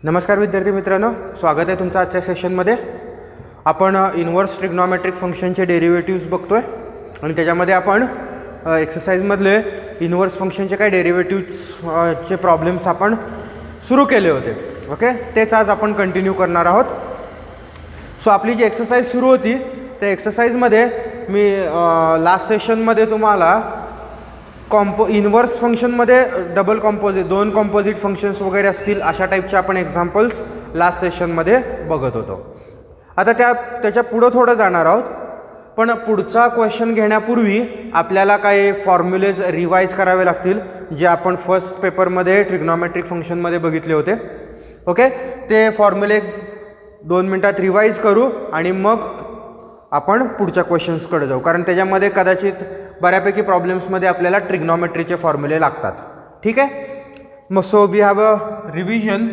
नमस्कार विद्यार्थी मित्रांनो, स्वागत आहे तुमचं आजच्या सेशनमध्ये. आपण इन्व्हर्स ट्रिग्नॉमेट्रिक फंक्शनचे डेरिव्हेटिव्ह्ज बघतोय आणि त्याच्यामध्ये आपण एक्सरसाइजमधले इन्व्हर्स फंक्शनचे काही डेरिव्हेटिव्ह्ज चे प्रॉब्लेम्स आपण सुरू केले होते. ओके, तेच आज आपण कंटिन्यू करणार आहोत. सो आपली जी एक्सरसाइज सुरू होती त्या एक्सरसाइजमध्ये मी लास्ट सेशनमध्ये तुम्हाला इन्व्हर्स फंक्शनमध्ये डबल कॉम्पोजिट, दोन कॉम्पोजिट फंक्शन्स वगैरे असतील अशा टाईपचे आपण एक्झाम्पल्स लास्ट सेशनमध्ये बघत होतो. आता त्याच्या पुढं थोडं जाणार आहोत, पण पुढचा क्वेश्चन घेण्यापूर्वी आपल्याला काही फॉर्म्युलेज रिवाईज करावे लागतील जे आपण फर्स्ट पेपरमध्ये ट्रिग्नॉमेट्रिक फंक्शनमध्ये बघितले होते. ओके, ते फॉर्म्युले 2 मिनटात रिवाईज करू आणि मग आपण पुढच्या क्वेश्चन्सकडे जाऊ, कारण त्याच्यामध्ये कदाचित बऱ्यापैकी प्रॉब्लेम्समध्ये आपल्याला ट्रिग्नॉमेट्रीचे फॉर्म्युले लागतात. ठीक आहे, मग so we have a revision.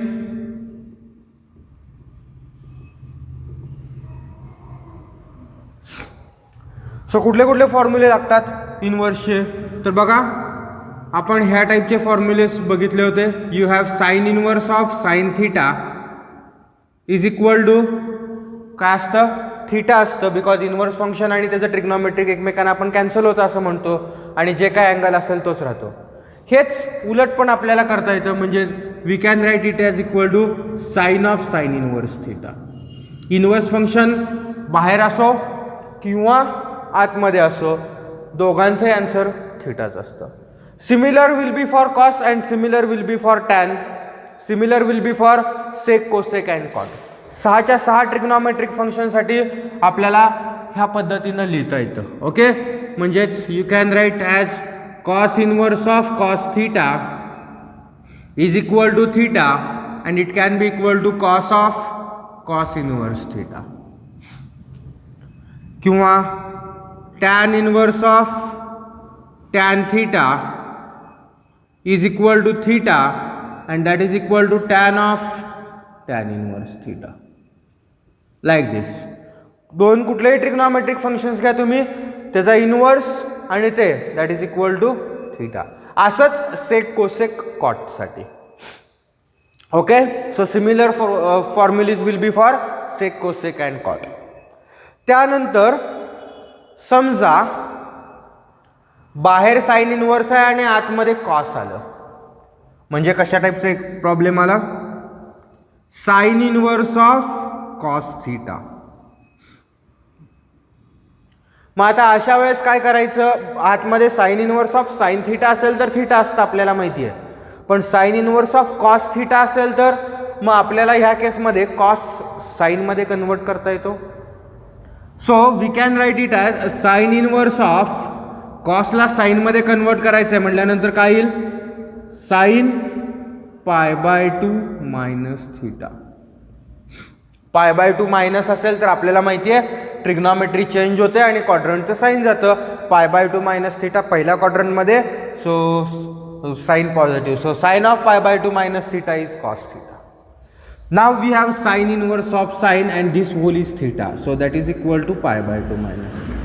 So कुठले कुठले फॉर्म्युले लागतात इन्व्हर्सचे, तर बघा आपण ह्या टाईपचे फॉर्म्युलेस बघितले होते. You have sine inverse of sine theta is equal to काय असतं, थिटा असतं, बिकॉज इन्व्हर्स फंक्शन आणि त्याचं ट्रिग्नॉमेट्रिक एकमेकांना आपण कॅन्सल होतं असं म्हणतो आणि जे काय अँगल असेल तोच राहतो. हेच उलट पण आपल्याला करता येतं, म्हणजे we can write it as equal to sine of sine inverse theta. Inverse function बाहेर असो किंवा आतमध्ये असो, दोघांचंही आन्सर थिटाच असतं. Similar will be for cos and similar will be for tan, similar will be for sec, cosec and cot. 6च्या 6 trigonometric फंक्शनसाठी आपल्याला ह्या पद्धतीनं लिहिता येतं. ओके, म्हणजेच you can write as cos inverse of cos theta is equal to theta and it can be equal to cos of cos inverse theta, किंवा tan inverse of tan theta is equal to theta and that is equal to tan of tan inverse theta, like this. दोन कुठलेही trigonometric functions घ्या तुम्ही, त्याचा inverse आणि ते that is equal to theta. असंच sec, cosec, कॉटसाठी. Okay, so similar formulae will be for sec, cosec and cot. त्यानंतर समजा बाहेर साइन इन्व्हर्स आहे आणि आतमध्ये कॉस आलं, म्हणजे कशा टाईपचा एक प्रॉब्लेम आला, sine inverse of cos theta. मग आता अशा वेळेस काय करायचं, आतमध्ये sine inverse of sine theta असेल तर थिटा असतं आपल्याला माहिती आहे, पण sine inverse of cos theta असेल तर मग आपल्याला ह्या केसमध्ये कॉस साइनमध्ये कन्वर्ट करता येतो. So we can write it as sine inverse of कॉसला साइनमध्ये कन्वर्ट करायचं आहे म्हटल्यानंतर काय येईल, साइन π/2 मायनस थिटा. π/2 मायनस असेल तर आपल्याला माहिती आहे ट्रिग्नॉमेट्री चेंज होते आणि क्वाड्रंटचं साईन जातं. π/2 मायनस थिटा पहिल्या क्वाड्रंटमध्ये, so sine positive, so sine of π/2 minus theta is cos theta. Now we have sine inverse of sine and this whole is theta, so that is equal to π/2 minus theta.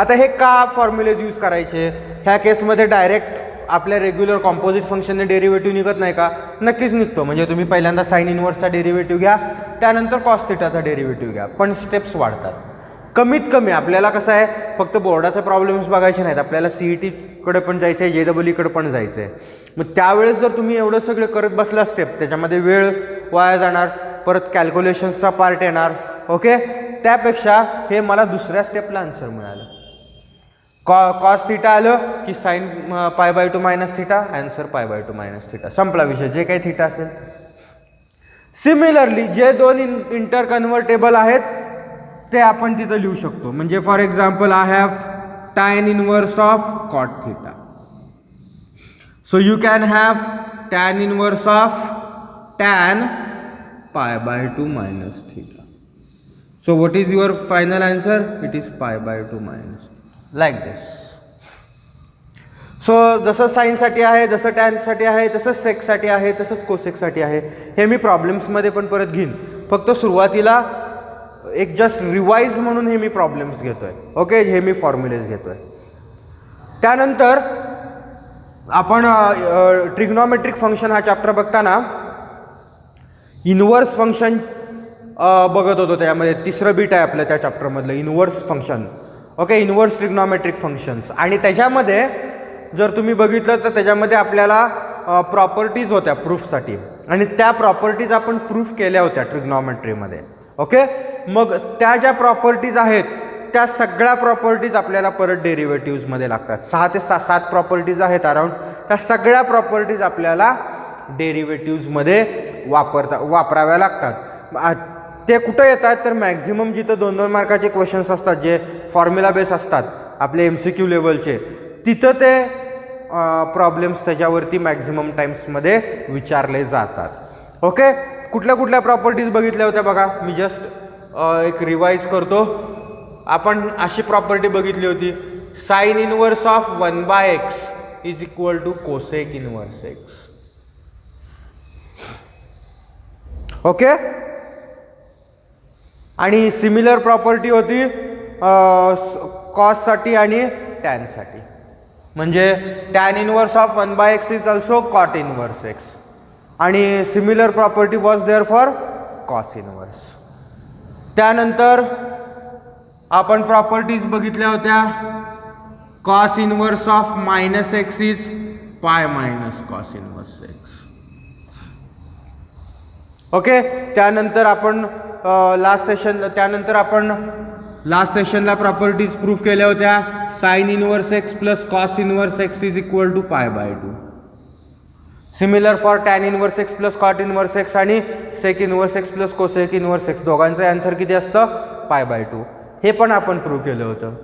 आता हे का formulas use करायचे, ह्या केसमध्ये direct आपल्या regular composite फंक्शनने derivative निघत नाही का, नक्कीच निघतो. म्हणजे तुम्ही पहिल्यांदा साइन इन्व्हर्सचा डेरिव्हेटिव्ह घ्या, त्यानंतर कॉस थिटाचा डेरिव्हेटिव्ह घ्या, पण स्टेप्स वाढतात. कमीत कमी आपल्याला कसं आहे, फक्त बोर्डाचे प्रॉब्लेम्स बघायचे नाहीत, आपल्याला CETकडे पण जायचं आहे, JEEकडे पण जायचं आहे. मग त्यावेळेस जर तुम्ही एवढं सगळं करत बसला स्टेप, त्याच्यामध्ये वेळ वाया जाणार, परत कॅल्क्युलेशन्सचा पार्ट येणार. ओके, त्यापेक्षा हे मला दुसऱ्या स्टेपला आन्सर मिळालं. कॉस थिटा आलं की sine π/2 minus theta, answer π/2 minus theta, संपला विषय, जे काही थिटा असेल. सिमिलरली जे दोन इंटर कन्व्हर्टेबल आहेत ते आपण तिथं लिहू शकतो. म्हणजे for example I have tan inverse of cot theta, so you can have tan inverse of tan π/2 minus theta. So what is your final answer, it is π/2 minus, like this. So जसं साईनसाठी आहे, जसं टॅनसाठी आहे, तसंच सेकसाठी आहे, तसंच कोसेकसाठी आहे. हे मी प्रॉब्लेम्समध्ये पण परत घेईन, फक्त सुरुवातीला एक जस्ट रिवाईज म्हणून हे मी प्रॉब्लेम्स घेतोय. ओके, हे मी फॉर्म्युलेज घेतोय. त्यानंतर आपण ट्रिग्नॉमेट्रिक फंक्शन हा चॅप्टर बघताना इनवर्स फंक्शन बघत होतो. त्यामध्ये तिसरं बीट आहे आपल्या त्या चॅप्टरमधलं inverse function. Okay, inverse trigonometric functions. आणि त्याच्यामध्ये जर तुम्ही बघितलं तर त्याच्यामध्ये आपल्याला प्रॉपर्टीज होत्या प्रूफसाठी, आणि त्या प्रॉपर्टीज आपण प्रूफ केल्या होत्या ट्रिग्नॉमेट्रीमध्ये. ओके, मग त्या ज्या प्रॉपर्टीज आहेत त्या सगळ्या प्रॉपर्टीज आपल्याला परत डेरिव्हेटिव्हजमध्ये लागतात. 6 ते 7 प्रॉपर्टीज आहेत अराउंड. त्या सगळ्या प्रॉपर्टीज आपल्याला डेरिव्हेटिव्हजमध्ये वापराव्या लागतात. ते कुठं येतात तर मॅक्झिमम जिथं 2-2 मार्काचे क्वेश्चन्स असतात जे फॉर्म्युला बेस असतात आपले MCQ लेवलचे, तिथं ते प्रॉब्लेम्स त्याच्यावरती मॅक्झिमम टाइम्समध्ये विचारले जातात. ओके, कुठल्या कुठल्या प्रॉपर्टीज बघितल्या होत्या बघा. मी जस्ट एक रिवाइज करतो. आपण अशी प्रॉपर्टी बघितली होती, sine inverse of 1/x is equal to cosec inverse x. Okay, आणि सिमिलर प्रॉपर्टी होती कॉससाठी आणि टॅनसाठी. म्हणजे tan inverse of 1/x is also cot inverse x, आणि similar property was there for cos inverse. त्यानंतर आपण प्रॉपर्टीज बघितल्या होत्या cos inverse of -x is pi minus cos inverse x. Okay, त्यानंतर आपण लास्ट सेशनला प्रॉपर्टीज प्रूफ केल्या होत्या sine inverse x plus cos inverse x is equal to π/2. Similar for tan inverse x plus cot inverse x आणि sec inverse x plus cosec inverse x, दोघांचं answer किती असतं π/2. हे पण आपण प्रूव्ह केलं होतं.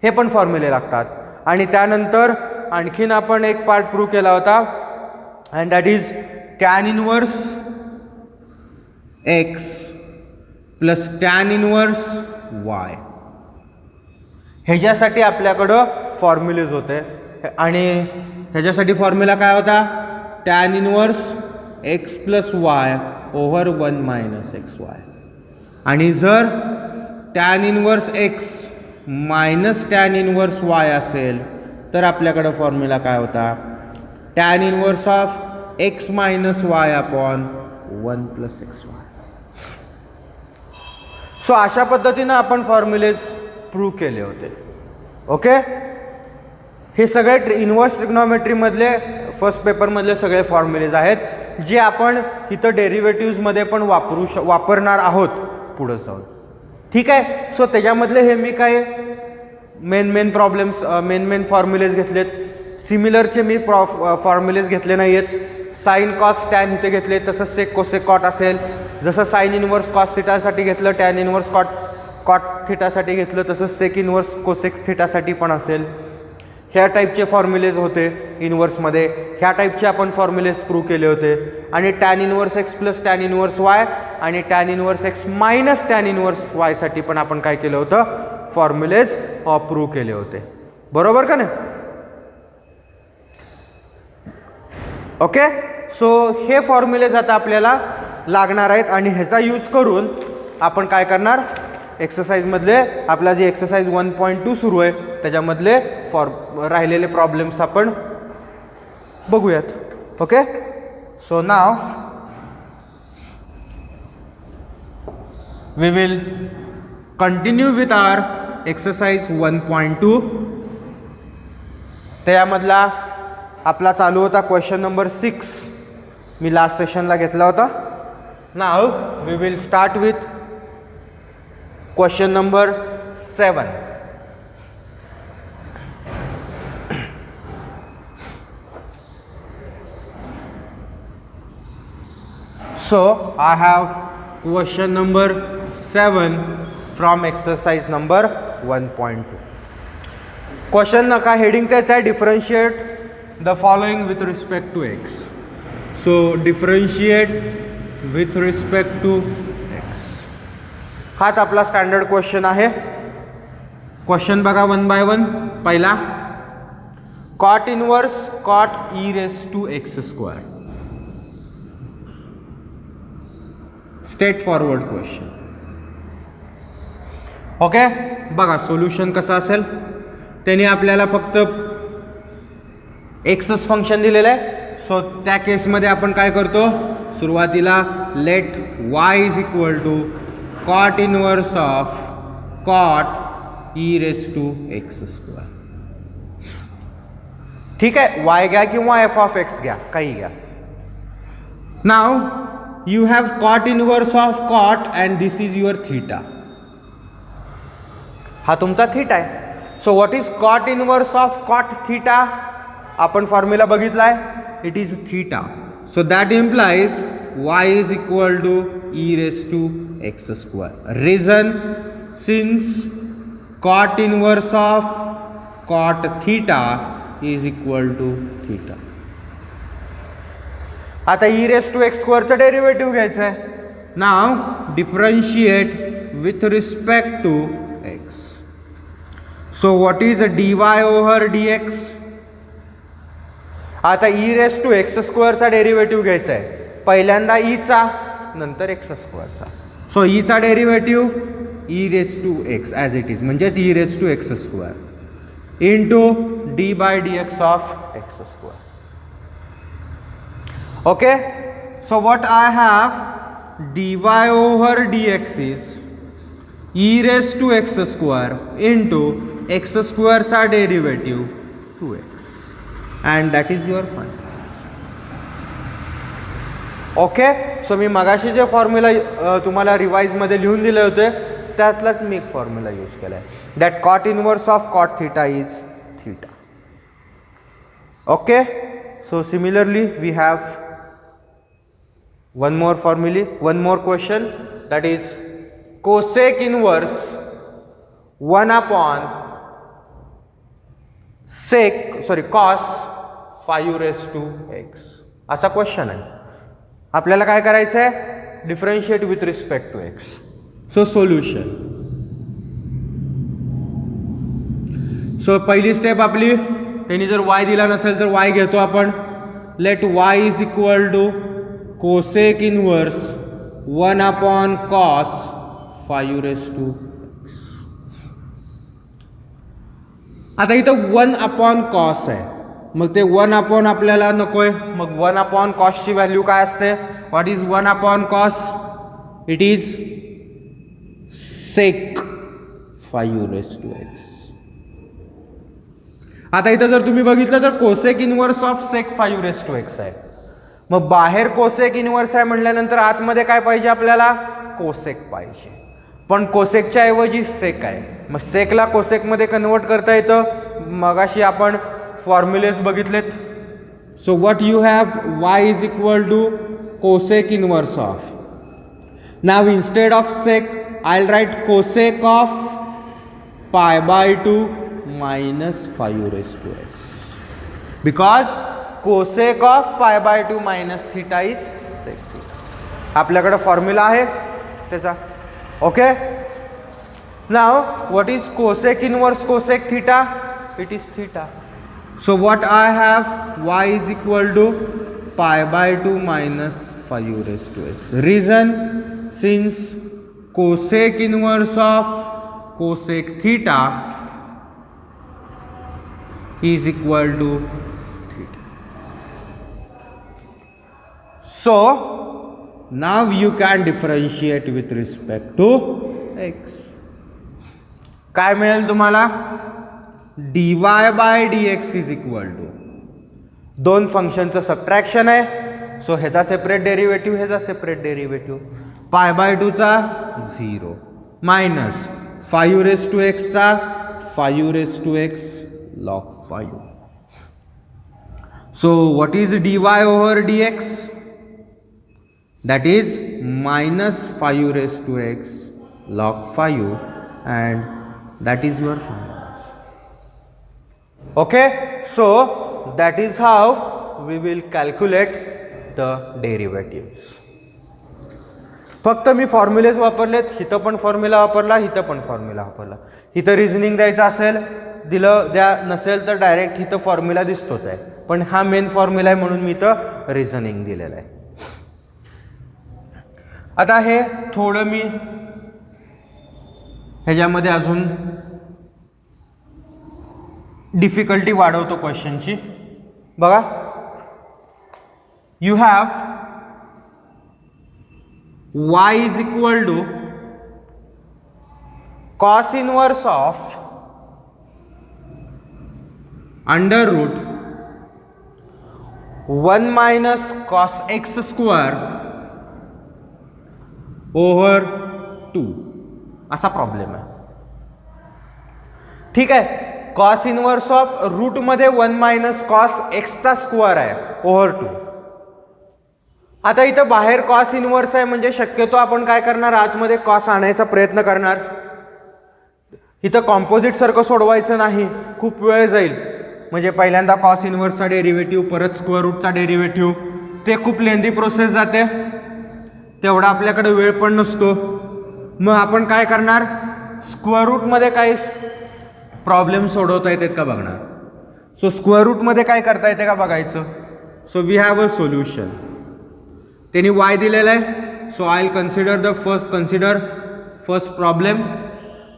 हे पण फॉर्म्युले लागतात. आणि त्यानंतर आणखीन आपण एक पार्ट प्रूव्ह केला होता, and that is tan inverse x plus tan inverse y. ह्याच्यासाठी आपल्याकडं फॉर्म्युलेज होते, आणि ह्याच्यासाठी फॉर्म्युला काय होता tan inverse x plus y over 1 minus xy. आणि जर tan inverse x minus tan inverse y असेल तर आपल्याकडं फॉर्म्युला काय होता tan inverse of x minus y upon 1 plus xy. So अशा पद्धतीनं आपण फॉर्म्युलेज प्रूव्ह केले होते. ओके, हे सगळे इनवर्स ट्रिग्नॉमेट्रीमधले फर्स्ट पेपरमधले सगळे फॉर्म्युलेज आहेत जे आपण इथं डेरिव्हेटिव्हजमध्ये पण वापरणार आहोत पुढं जाऊन. ठीक आहे. सो त्याच्यामधले हे मी काय मेन फॉर्म्युलेज घेतलेत. सिमिलरचे मी फॉर्म्युलेज घेतले नाही आहेत. साइन कॉस टॅन इथे घेतले, तसंच सेक कोसेक कॉट असेल. जसं साइन इनवर्स कॉस थिटासाठी घेतलं, टॅन इनवर्स कॉट थिटासाठी घेतलं, तसंच सेक इनवर्स कोसेक थिटासाठी पण असेल. ह्या टाईपचे फॉर्म्युलेज होते इनवर्समध्ये. ह्या टाईपचे आपण फॉर्म्युलेज प्रूव्ह केले होते. आणि tan inverse x plus tan inverse y आणि tan inverse x minus tan inverse y साठी पण आपण काय केलं होतं फॉर्म्युलेज प्रूव्ह केले होते. बरोबर का नाही? ओके, सो हे फॉर्म्युलेज आता आपल्याला लागणार आहेत, आणि ह्याचा यूज करून आपण काय करणार एक्सरसाइजमधले आपला जे एक्सरसाइज 1.2 सुरू आहे त्याच्यामधले राहिलेले प्रॉब्लेम्स आपण बघूयात. Okay, so now we will continue with our exercise 1.2. त्यामधला आपला चालू होता क्वेश्चन नंबर 6. मी लास्ट सेशनला घेतला होता. Now we will start with question number 7. So I have question number 7 from exercise number 1.2. Question का heading त्याचा आहे differentiate the following with respect to x. So differentiate with respect to x. हाच आपला standard question आहे. Question बघा 1 by 1. पहिला cot inverse cot e raised to x square. Straight forward question. Okay, बघा solution कसं असेल. त्याने आपल्याला फक्त एक्सच फंक्शन दिलेलं आहे. सो त्या केसमध्ये आपण काय करतो, सुरुवातीला let y is equal to cot inverse of cot e raise to x square. ठीक आहे, वाय घ्या किंवा एफ ऑफ एक्स घ्या, काही घ्या. Now you have cot inverse of cot and this is your theta. हा तुमचा थीटा आहे. So what is cot inverse of cot theta? आपण फॉर्म्युला बघितलाय, it is theta. So that implies Y is equal to E raise to x square. Reason, since cot inverse of cot theta is equal to theta. आता E raise to X स्क्वेअरचं derivative घ्यायचं आहे. Now differentiate with respect to x. So what is D Y over D X? आता E raise to X स्क्वेअरचा derivative घ्यायचा आहे. पहिल्यांदा ईचा, नंतर एक्स स्क्वेअरचा. सो ईचा derivative E raise to X as it is, म्हणजेच E raise to x square into D by D X of X square. Okay, so what I have D Y over D X is E raise to x square into X स्क्वेअरचा derivative two x and that is your final. Okay, so मी मगाशी जे formula तुम्हाला रिवाइजमध्ये लिहून दिले होते त्यातलाच मी एक फॉर्म्युला यूज केला आहे. That cot inverse of cot theta is theta. Okay, so similarly we have one more question, that is cosec inverse 1 upon cos 5 raised to x. असा क्वेश्चन आहे. आपल्याला काय करायचं आहे, differentiate with respect to x. So solution. So पहिली step आपली, त्यांनी जर y दिला नसेल तर y घेतो आपण. Let y is equal to cosec inverse 1 upon cos 5 raised to x. आता इथं 1 upon cos आहे, मग ते 1 upon आपल्याला नकोय. मग 1 upon cos ची व्हॅल्यू काय असते? What is 1 upon cos? It is sec 5 raised to x. आता इथं जर तुम्ही बघितलं तर cosec inverse of sec 5 raised to x आहे. मग बाहेर कोसेक इनवर्स आहे म्हटल्यानंतर आतमध्ये काय पाहिजे आपल्याला? कोसेक पाहिजे. पण कोसेकच्या ऐवजी सेक आहे. मग सेकला कोसेकमध्ये कन्वर्ट करता येतं. मगाशी आपण फॉर्म्युलेस बघितलेत. So what you have y is equal to cosec inverse of. Now instead of sec I will write cosec of pi by 2 minus 5 raised to x, because cosec of pi by 2 minus theta is sec theta. आपल्याकडे formula आहे त्याचा. Okay, now what is cosec inverse cosec theta? It is theta. So what I have y is equal to pi by 2 minus 5 raised to x. Reason, since cosec inverse of cosec theta is equal to theta. So now you can differentiate with respect to x. काय मिळेल तुम्हाला? dy by dx is equal to, दोन फंक्शनचं subtraction आहे. So ह्याचा separate derivative, ह्याचा separate derivative. पाय by 2 चा 0 minus 5 raise to x चा 5 raise to x log 5. So what is dy over dx? That is minus 5 raised to x log 5, and that is your final answer. Okay, so that is how we will calculate the derivatives. फक्त मी formulas वापरलेत. इथं पण formula वापरला, इथं पण formula वापरला. इथं reasoning द्यायचं असेल दिलं द्या, नसेल तर डायरेक्ट इथं फॉर्म्युला दिसतोच आहे. पण हा मेन फॉर्म्युला आहे म्हणून मी इथं रिझनिंग दिलेलं आहे. आता हे थोडं मी ह्याच्यामध्ये अजून डिफिकल्टी वाढवतो क्वेश्चनची. बघा, you have y is equal to cos inverse of under root 1 minus cos x square over 2 असा प्रॉब्लेम आहे. ठीक आहे. कॉस इनवर्स ऑफ रूट मध्ये 1 मायनस कॉस एक्सचा स्क्वेअर आहे ओव्हर 2. आता इथं बाहेर कॉस इनवर्स आहे म्हणजे शक्यतो आपण काय करणार, आतमध्ये कॉस आणायचा प्रयत्न करणार. इथं कॉम्पोजिट सारखं सोडवायचं नाही, खूप वेळ जाईल. म्हणजे पहिल्यांदा कॉस इनवर्सचा डेरिव्हेटिव्ह, परत स्क्वेअर रूटचा डेरिव्हेटिव्ह, ते खूप लेंदी प्रोसेस जाते, तेवढा आपल्याकडे वेळ पण नसतो. मग आपण काय करणार, स्क्वेअर रूटमध्ये काही प्रॉब्लेम सोडवता येतात का बघणार. सो स्क्वेअर रूटमध्ये काय करता येते का बघायचं. So we have a solution. त्यांनी y दिलेला आहे. So I will consider first problem.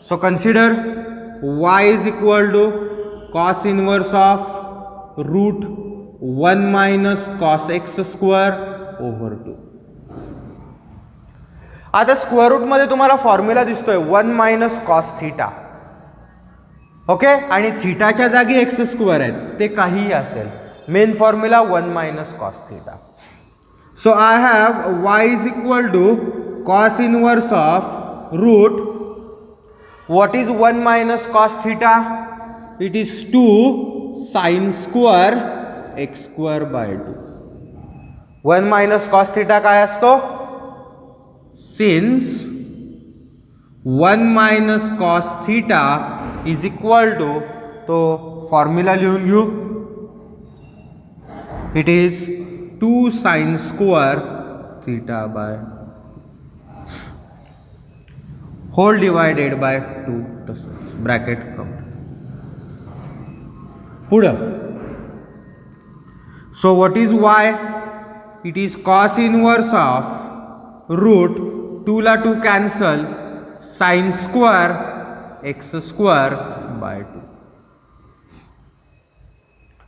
So consider y is equal to cos inverse of root 1 minus cos x square over 2. आता स्क्वेअर रूटमध्ये तुम्हाला फॉर्म्युला दिसतोय 1 मायनस कॉस थीटा. ओके, आणि थीटाच्या जागी x square आहेत, ते काहीही असेल. Main formula 1 minus cos theta. So I have y is equal to cos inverse of root, what is 1 minus cos theta, it is 2 sine square x square by 2. 1 minus cos theta काय असतो, since 1 minus cos theta is equal to, तो formula लिहून घेऊ, it is 2 sine square theta by whole divided by 2 तसंच bracket come पुढं. So what is y, it is cos inverse of root 2 ला 2 cancel sine square x square by 2.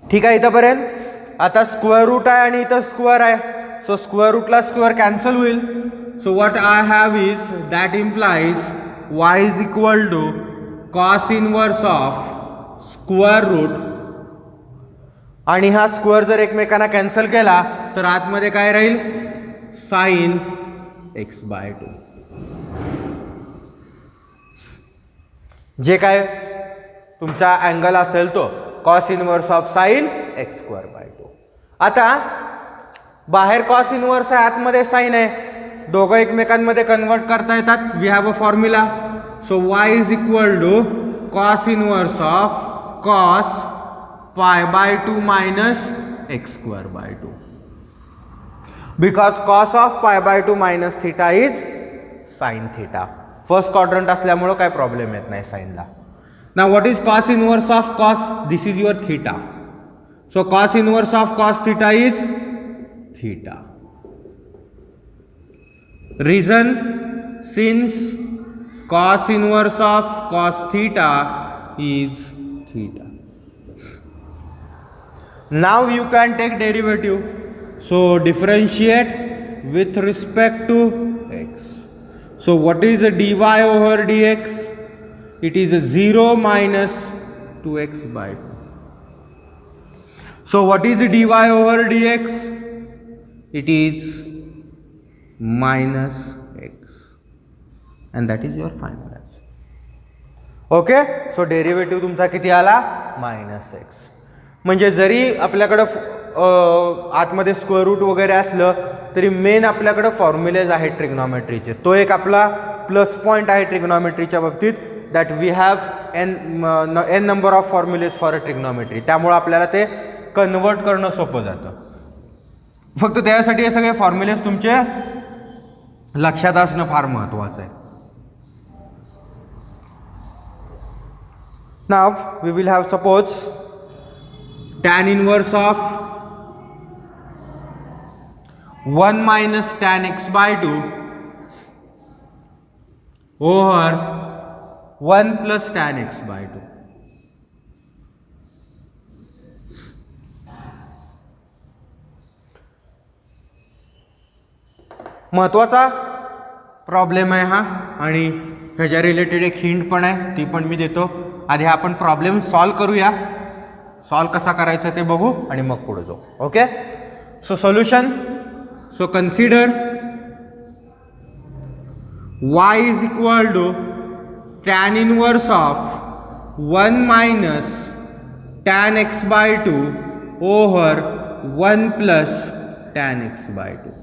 ठीक आहे इथंपर्यंत. आता स्क्वेअर रूट आहे आणि इथं स्क्वेअर आहे, सो स्क्वेअर रूटला स्क्वेअर कॅन्सल होईल. So what I have is that implies y is equal to cos inverse of square root, आणि हा स्क्वेअर जर एकमेकांना कॅन्सल केला तर आतमध्ये काय राहील, साइन एक्स बाय 2. जे काय तुमचा अँगल असेल तो cos inverse of sine x square by 2. आता बाहेर कॉस इनवर्स आहे, आतमध्ये साइन आहे, दोघं एकमेकांमध्ये कन्वर्ट करता येतात. We have a formula. So y is equal to cos inverse of cos pi by 2 minus x square by 2, because cos of pi by 2 minus theta is sine theta. First quadrant असल्यामुळं काय problem येत नाही साइनला. ना what is cos inverse of cos, this is your theta. So cos inverse of cos theta is theta. Reason, since cos inverse of cos theta is theta. Now you can take derivative. So differentiate with respect to x. So what is the dy over dx? It is 0 minus 2x by 2. So what is the dy over dx? It is minus x, and that is your final answer. Okay, so derivative तुमचा किती आला, minus x. म्हणजे जरी आपल्याकडं आतमध्ये square route वगैरे असलं तरी मेन आपल्याकडं फॉर्म्युलेज आहेत ट्रिग्नॉमेट्रीचे. तो एक आपला प्लस पॉईंट आहे ट्रिग्नॉमेट्रीच्या बाबतीत, that we have an number of formulae for a trigonometry. त्यामुळं आपल्याला ते कन्वर्ट करणं सोपं जातं. फक्त त्यासाठी हे सगळे फॉर्म्युलेज तुमचे लक्षात असणं फार महत्वाचं आहे. Now we will have suppose tan inverse of 1 minus tan x by 2 over 1 plus tan x by 2. महत्त्वाचा प्रॉब्लेम आहे हा आणि ह्याच्या रिलेटेड एक हिंट पण आहे, ती पण मी देतो. आधी आपण प्रॉब्लेम सॉल्व करूया. सॉल्व कसा करायचा ते बघू आणि मग पुढे जाऊ. Okay, so solution. So consider y is equal to tan inverse of 1 minus tan x by 2 over 1 plus tan x by 2.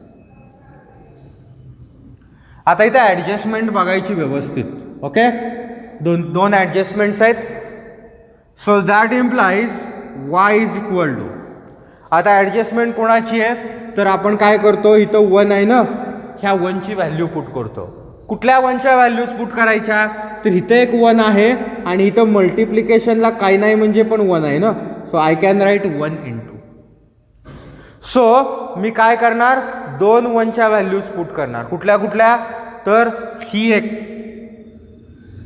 आता इथे ॲडजस्टमेंट बघायची व्यवस्थित. ओके, दोन ॲडजस्टमेंट्स आहेत. So that implies y is equal to, आता adjustment कोणाची आहे तर आपण काय करतो, इथं 1 आहे ना, ह्या 1ची व्हॅल्यू पुट करतो. कुठल्या 1च्या व्हॅल्यूज पुट करायच्या तर इथं एक 1 आहे आणि इथं मल्टिप्लिकेशनला काही नाही म्हणजे पण 1 आहे ना. So I can write 1 into. So मी काय करणार, 2 1च्या व्हॅल्यूज पुट करणार. कुठल्या कुठल्या तर ही एक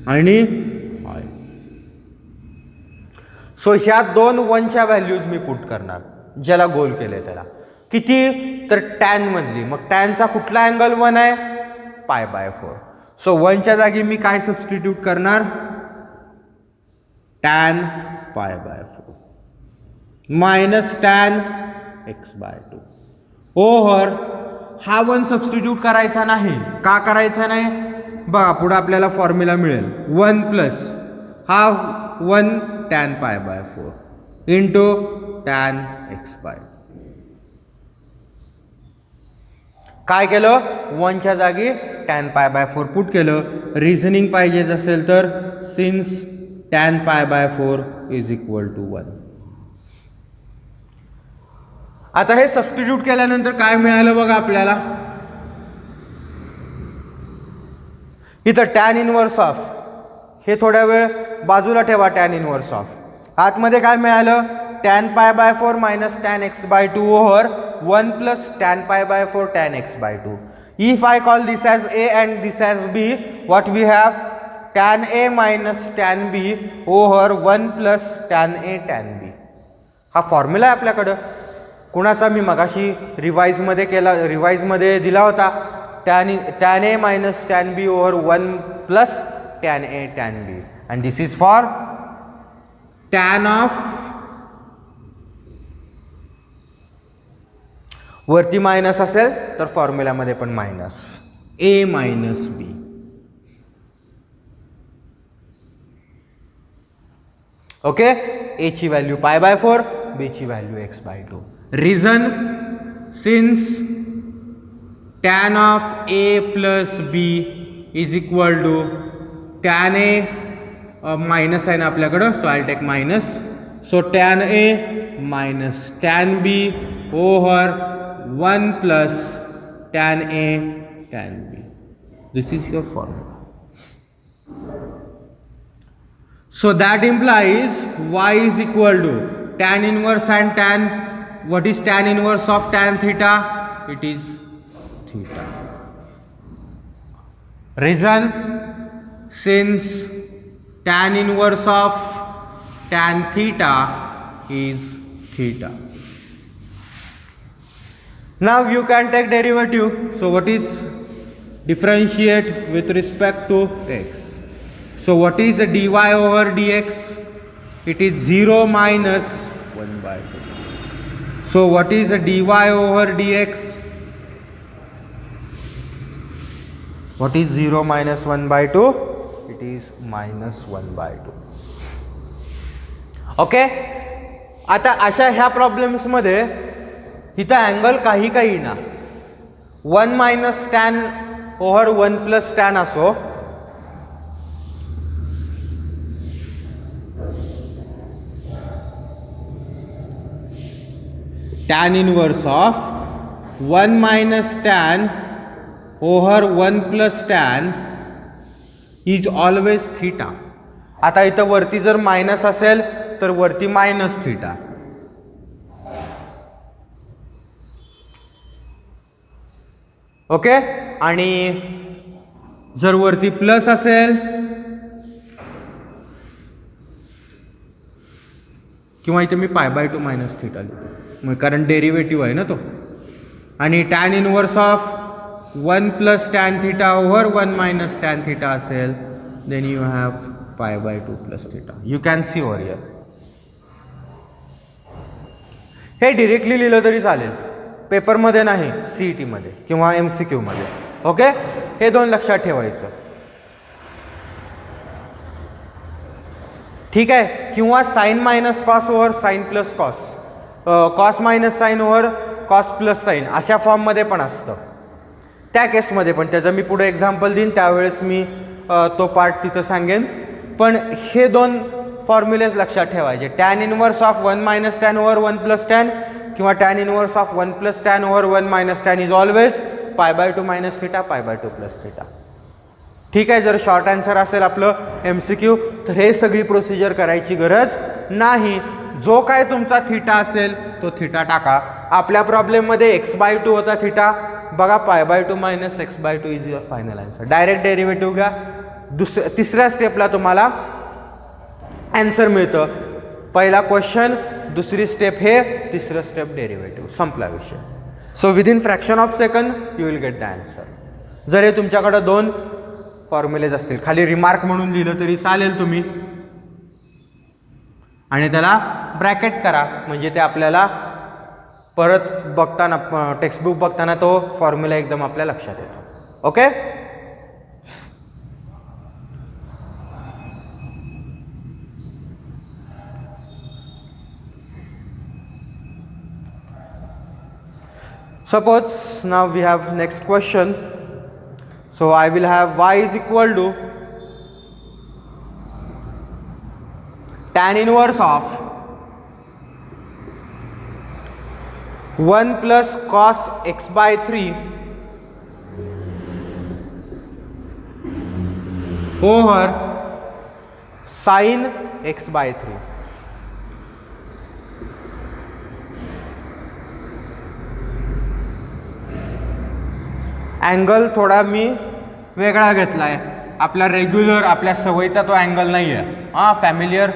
आणि सो ह्या 2 1च्या व्हॅल्यूज मी पुट करणार, ज्याला गोल केले त्याला. किती तर टॅन मधली. मग टॅनचा कुठला अँगल 1 आहे, पाय बाय 4. सो 1च्या जागी मी काय सबस्टिट्यूट करणार, tan pi by 4 minus tan x by 2 over हा 1 सबस्टिट्यूट करायचा नाही. का करायचा नाही बघा, पुढे आपल्याला फॉर्म्युला मिळेल 1 प्लस हा 1 tan pi by 4 into tan x by. काय केलं, 1च्या जागी टॅन पाय बाय 4 पुट केलं. रिझनिंग पाहिजे असेल तर since tan pi by 4 is equal to 1. आता हे सबस्टिट्यूट केल्यानंतर काय मिळालं बघा आपल्याला, इथं टॅन इनवर्स ऑफ, हे थोड्या वेळ बाजूला ठेवा, टॅन इनवर्स ऑफ. आतमध्ये काय मिळालं, tan pi by 4 minus tan x by 2 over 1 plus tan pi by 4 tan x by 2. If I call this as A and this as B, what we have, tan A minus tan B over 1 plus tan A tan B. हा formula आहे आपल्याकडं. कुणाचा मी मगाशी रिवाइजमध्ये दिला होता, tan A minus tan B over 1 plus tan A tan B. And this is for tan of, वरती minus असेल तर फॉर्म्युलामध्ये पण minus, A minus B. Okay, A ची व्हॅल्यू पाय बाय 4, बी ची value x by 2. Reason, since tan of A plus B is equal to tan A, minus आहे ना आपल्याकडं, so I take minus. So tan A minus tan B over 1 plus tan A tan B. This is your formula. So that implies y is equal to tan inverse and tan, what is tan inverse of tan theta? It is theta. Reason, since tan inverse of tan theta is theta. Now you can take derivative. So what is differentiate with respect to x? So what is the dy over dx? It is 0 minus 1 by 2. So what is the dy over dx? What is 0 minus 1 by 2? It is minus 1 by 2. Okay, आता अशा ह्या प्रॉब्लेम्समध्ये इथं angle काही ना, 1 minus tan over 1 plus tan असो, tan inverse of 1 minus tan over 1 plus tan is always theta. आता इथं वरती जर मायनस असेल तर वरती मायनस थीटा. ओके, आणि जर वरती प्लस असेल किंवा इथे मी पाय बाय 2 मायनस थीटा लिहितो, मग कारण डेरिव्हेटिव्ह आहे ना तो. आणि tan inverse of 1 plus tan theta over 1 minus tan theta असेल, then you have pi by 2 plus theta. You can see over here. हे डिरेक्टली लिहिलं तरी चालेल, पेपरमध्ये नाही, CET मध्ये किंवा MCQ मध्ये. ओके, हे दोन लक्षात ठेवायचं. ठीक आहे. किंवा sine minus cos over sine plus cos, cos minus sine over cos plus sine, अशा फॉर्ममध्ये पण असतं त्या केसमध्ये पण. त्याचं मी पुढे एक्झाम्पल देईन, त्यावेळेस मी तो पार्ट तिथं सांगेन. पण हे दोन फॉर्म्युलेज लक्षात ठेवायचे. Tan inverse of 1 minus tan over 1 plus tan किंवा tan inverse of 1 plus tan over 1 minus tan is always pi by 2 minus theta, pi by 2 plus theta. ठीक आहे. जर शॉर्ट आन्सर असेल आपलं MCQ, तर हे सगळी प्रोसिजर करायची गरज नाही. जो काय तुमचा थिटा असेल तो थिटा टाका. आपल्या प्रॉब्लेममध्ये x/2 होता थिटा, बघा पाय by 2 minus x/2 is your final answer. Direct derivative घ्या. तिसऱ्या स्टेपला तुम्हाला आन्सर मिळतं. पहिला क्वेश्चन, दुसरी स्टेप हे, तिसरं स्टेप डेरिव्हेटिव्ह, संपला विषय. So within fraction of second you will get the answer. जर हे तुमच्याकडं दोन फॉर्म्युलेज असतील, खाली रिमार्क म्हणून लिहिलं तरी चालेल तुम्ही, आणि त्याला ब्रॅकेट करा, म्हणजे ते आपल्याला परत बघताना, टेक्स्टबुक बघताना तो फॉर्म्युला एकदम आपल्या लक्षात येतो. Okay. Suppose now we have next question. So I will have y is equal to tan inverse of 1 plus cos x by 3 over sin x by 3. Angle थोडा मी वेगळा घेतला आहे. आपला रेग्युलर, आपल्या सवयीचा तो अँगल नाही आहे, फॅमिलियर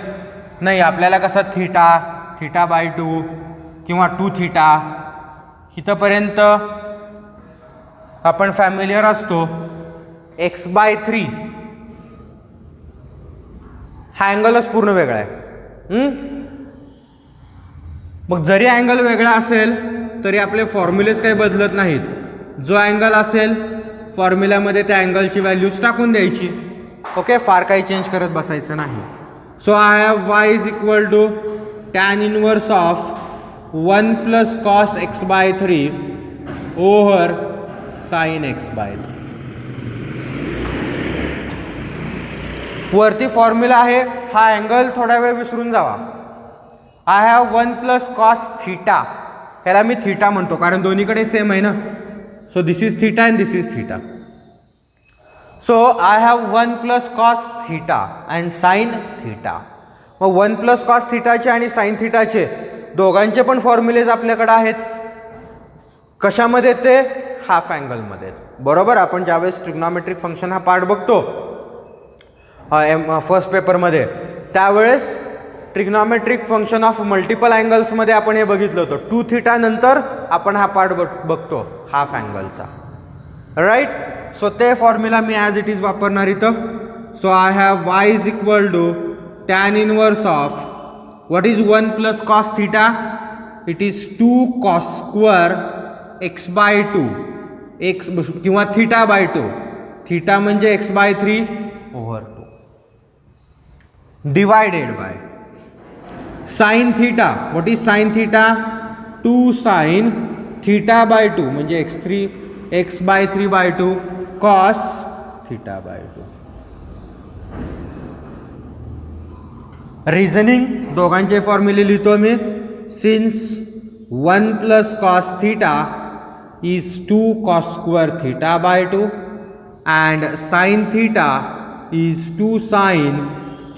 नाही. आपल्याला कसं थिटा बाय 2 किंवा 2 थिटा इथंपर्यंत आपण फॅमिलियर असतो. x/3 हा अँगलच पूर्ण वेगळा आहे. मग जरी अँगल वेगळा असेल तरी आपले फॉर्म्युलेज काही बदलत नाहीत. जो अँगल असेल फॉर्म्युल्यामध्ये त्या अँगलची व्हॅल्यूज टाकून द्यायची. ओके, फार काही चेंज करत बसायचं नाही. So I have y is equal to tan inverse of 1 plus cos x by 3 over sine x by 3. वरती फॉर्म्युला आहे, हा अँगल थोडा वेळ विसरून जावा. I have 1 plus cos theta, ह्याला मी थिटा म्हणतो कारण दोन्हीकडे सेम आहे ना. So this is theta and this is theta. So I have 1 plus cos theta and sin theta. मग 1 plus cos theta चे आणि sin theta चे दोघांचे पण फॉर्म्युलेज आपल्याकडे आहेत. कशामध्ये? ते हाफ अँगलमध्ये. बरोबर. आपण ज्यावेळेस ट्रिग्नॉमेट्रिक फंक्शन हा पार्ट बघतो फर्स्ट पेपरमध्ये, त्यावेळेस ट्रिग्नॉमेट्रिक फंक्शन ऑफ मल्टिपल अँगल्समध्ये आपण हे बघितलं होतं. 2 थिटा नंतर आपण हा पार्ट बघतो हाफ अँगलचा. राईट. सो ते फॉर्म्युला मी ॲज इट इज वापरणार इथं. So I have y is equal to tan inverse of what is 1 plus cos theta, it is 2 cos square x by 2 x किंवा थिटा बाय 2. थिटा म्हणजे x/3 over 2 divided by sine theta. What is sine theta? 2 sine theta by 2 म्हणजे x/3/2 cos theta by 2. Reasoning दोघांचे फॉर्म्युले लिहितो मी. Since 1 plus cos theta is 2 cos square theta by 2 and sine theta is 2 sine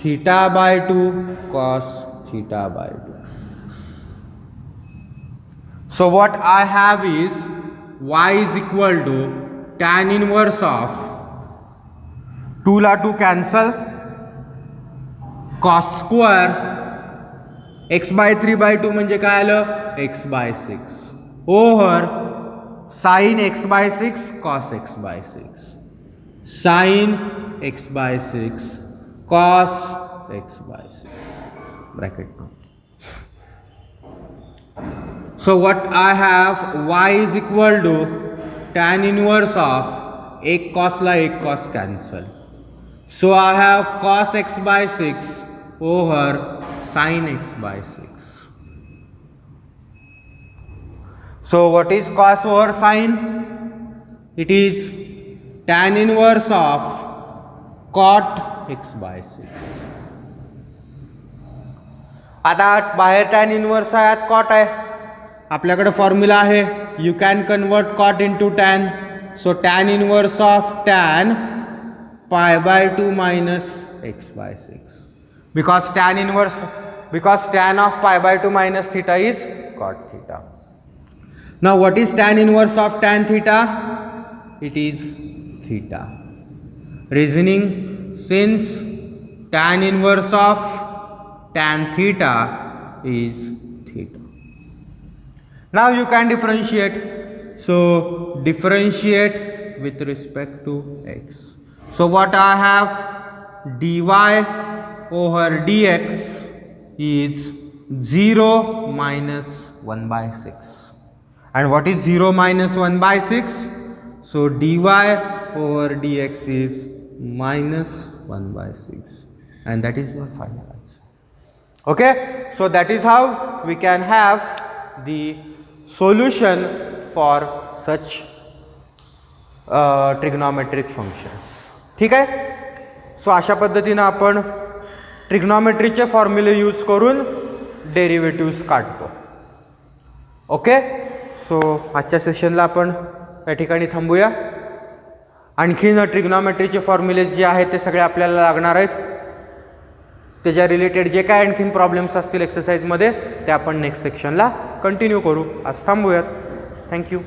theta by 2 cos theta by 2. So what I have is y is equal to tan inverse of 2 ला 2 cancel, cos square x/3/2 म्हणजे काय आलं x/6 over sine x by 6 cos x by 6, sine x by 6 cos x by 6 bracket में. So what I have, y is equal to tan inverse of एक cos ला एक cos cancel. So I have cos x by 6 over sin x by 6. So what is cos over sin? It is tan inverse of cot x by 6. आता बाहेर tan inverse आहे, आत cot आहे. आपल्याकडे formula आहे, you can convert cot into tan. So tan inverse of tan pi by 2 minus x by 6 because tan of pi by 2 minus theta is cot theta. Now what is tan inverse of tan theta? It is theta. Reasoning, since tan inverse of tan theta is theta. Now you can differentiate. So differentiate with respect to x. So what I have, dy over dx is 0 minus 1 by 6. And what is 0 minus 1 by 6? So dy over dx is minus 1 by 6. And that is your final answer. Okay? So that is how we can have the solution for such trigonometric functions. ठीक आहे. So अशा पद्धतीनं आपण ट्रिग्नॉमेट्रीचे फॉर्म्युले use करून डेरिव्हेटिव्स काढतो. Okay. So आजच्या सेशनला आपण या ठिकाणी थांबूया. आणखीन ट्रिग्नॉमेट्रीचे फॉर्म्युलेज जे आहेत ते सगळे आपल्याला लागणार आहेत. त्याच्या रिलेटेड जे काय आणखीन प्रॉब्लेम्स असतील एक्सरसाइजमध्ये ते आपण नेक्स्ट सेक्शनला कंटिन्यू करू. आज थांबूयात. थँक्यू.